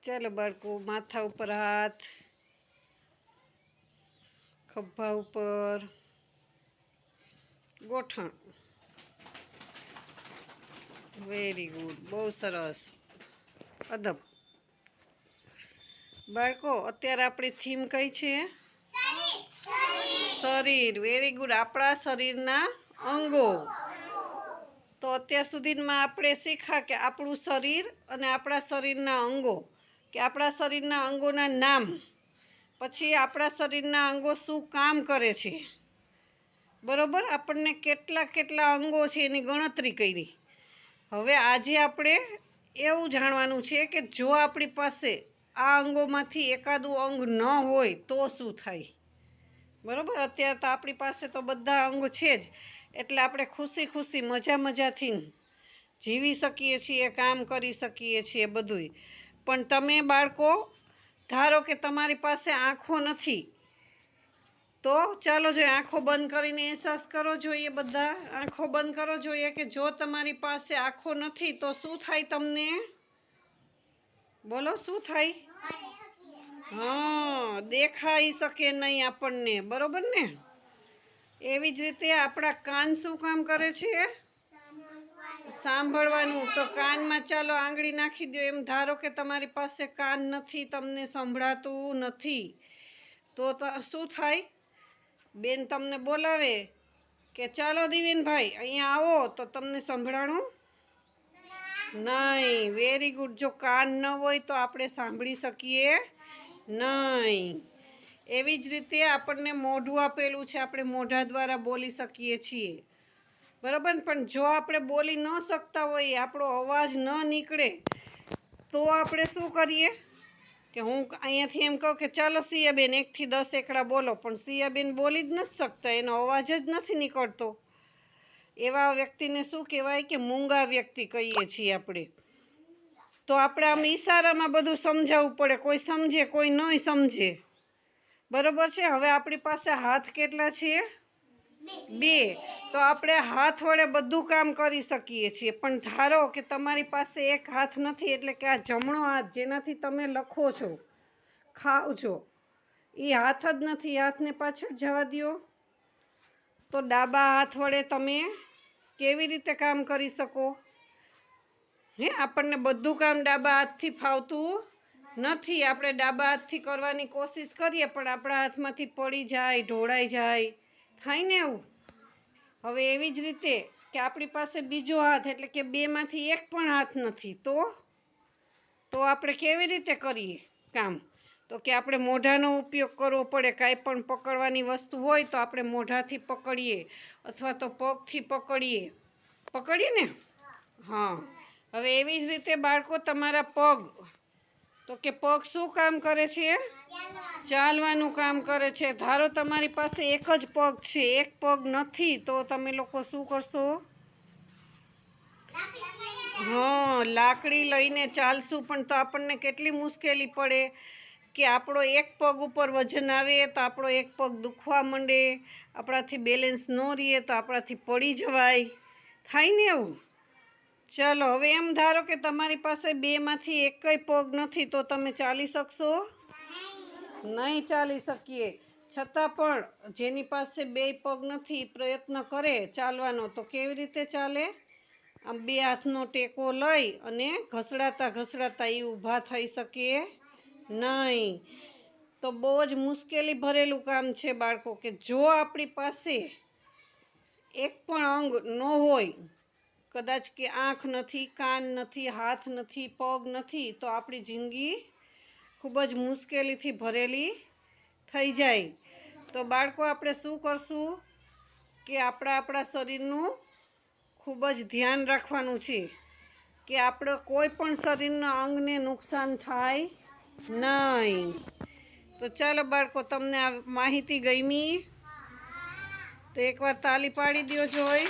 ચાલો બાળકો, માથા ઉપર હાથ, ખભા ઉપર, ગોઠણ. વેરી ગુડ, બહુ સરસ. અદબ. બાળકો, અત્યારે આપણી થીમ કઈ છે? શરીર. Very good. આપણા શરીરના અંગો. તો અત્યાર સુધીમાં આપણે શીખ્યા કે આપણું શરીર અને આપણા શરીરના અંગો, કે આપણા શરીરના અંગોના નામ, પછી આપણા શરીરના અંગો શું કામ કરે છે, બરોબર? આપણને કેટલા કેટલા અંગો છે એની ગણતરી કરી. હવે આજે આપણે એવું જાણવાનું છે કે જો આપણી પાસે આ અંગોમાંથી એકાદું અંગ ન હોય તો શું થાય, બરોબર? અત્યારે તો આપણી પાસે તો બધા અંગ છે જ, એટલે આપણે ખુશી ખુશી મજાથી જીવી શકીએ છીએ, કામ કરી શકીએ છીએ બધુંય. પણ તમે બાળકો ધારો કે તમારી પાસે આંખો નથી, તો ચાલો જોઈએ આંખો બંધ કરીને અહેસાસ કરો જોઈએ. બધા આંખો બંધ કરો જોઈએ કે જો તમારી પાસે આંખો નથી તો શું થાય તમને? બોલો, શું થાય? હા, દેખાઈ શકે નહીં આપણને, બરોબર ને? એવી જ રીતે આપણા કાન શું કામ કરે છે? સાંભળવાનું. તો કાનમાં ચાલો આંગળી નાખી દો. એમ ધારો કે તમારી પાસે કાન નથી, તમને સંભળાતું નથી, તો શું થાય? બેન તમને બોલાવે કે ચાલો દિવેનભાઈ અહીંયા આવો, તો તમને સંભળાણું નહીં. Very good. જો કાન ન હોય તો આપણે સાંભળી શકીએ નહીં. એવી જ રીતે આપણને મોઢું આપેલું છે, આપણે મોઢા દ્વારા બોલી શકીએ છીએ, બરાબર? પણ જો આપણે બોલી ન શકતા હોઈએ, આપણો અવાજ ન નીકળે, તો આપણે શું કરીએ? કે હું અહીંયાથી એમ કહું કે ચાલો સિયાબેન 1 થી 10 એકડા બોલો, પણ સિયાબેન બોલી જ નથી શકતા, એનો અવાજ જ નથી નીકળતો. એવા વ્યક્તિને શું કહેવાય? કે મૂંગા વ્યક્તિ કહીએ છીએ આપણે. તો આપણે આમ ઈશારામાં બધું સમજાવવું પડે, કોઈ સમજે કોઈ નહીં સમજે, બરોબર છે? હવે આપણી પાસે હાથ કેટલા છે? 2. તો આપણે હાથ વડે બધું કામ કરી શકીએ છીએ. પણ ધારો કે તમારી પાસે એક હાથ નથી, એટલે કે આ જમણો હાથ જેનાથી તમે લખો છો, ખાઓ છો, એ હાથ જ નથી. હાથને પાછળ જવા દો. તો ડાબા હાથ વડે તમે કેવી રીતે કામ કરી શકો? આપણને બધું કામ ડાબા હાથથી ફાવતું નથી. આપણે ડાબા હાથથી કરવાની કોશિશ કરીએ, પણ આપણા હાથમાંથી પડી જાય, ઢોળાઈ જાય, થાય ને એવું. હવે એવી જ રીતે કે આપણી પાસે બીજો હાથ, એટલે કે 2માંથી 1 પણ હાથ નથી, તો આપણે કેવી રીતે કરીએ કામ? તો કે આપણે મોઢાનો ઉપયોગ કરવો પડે. કાંઈ પણ પકડવાની વસ્તુ હોય તો આપણે મોઢાથી પકડીએ, અથવા તો પગથી પકડીએ ને? હા. હવે એવી જ રીતે બાળકો તમારા પગ, તો કે પગ શું કામ કરે છે? ચાલવાનું કામ કરે છે. ધારો તમારી પાસે એક જ પગ છે, એક પગ નથી, તો તમે લોકો શું કરશો? હા, લાકડી લઈને ચાલશું. પણ તો આપણને કેટલી મુશ્કેલી પડે કે આપણો એક પગ ઉપર વજન આવે તો આપણો એક પગ દુખવા માંડે, આપણાથી બેલેન્સ ન રહે તો આપણાથી પડી જવાય, થાય ને એવું. ચાલો હવે એમ ધારો કે તમારી પાસે 2માંથી 1 પગ નથી, તો તમે ચાલી શકશો? નહીં ચાલી શકીએ. છતાં પણ જેની પાસે 2 પગ નથી, પ્રયત્ન કરે ચાલવાનો, તો કેવી રીતે ચાલે? આમ 2 હાથનો ટેકો લઈ અને ઘસડાતા એ ઊભા થઈ શકે નહીં. તો બહુ જ મુશ્કેલી ભરેલું કામ છે બાળકો, કે જો આપણી પાસે એક પણ અંગ ન હોય, કદાચ કે આંખ નથી, કાન નથી, હાથ નથી, પગ નથી, તો આપણી જિંદગી ખૂબ જ મુશ્કેલીથી ભરેલી થઈ જાય. તો બાળકો આપણે શું કરશું? કે આપણા શરીરનું ખૂબ જ ધ્યાન રાખવાનું છે કે આપણે કોઈ પણ શરીરના અંગને નુકસાન થાય નહીં. તો ચાલો બાળકો, તમને આ માહિતી ગમી? તો એકવાર તાલી પાડી દો જોઈ.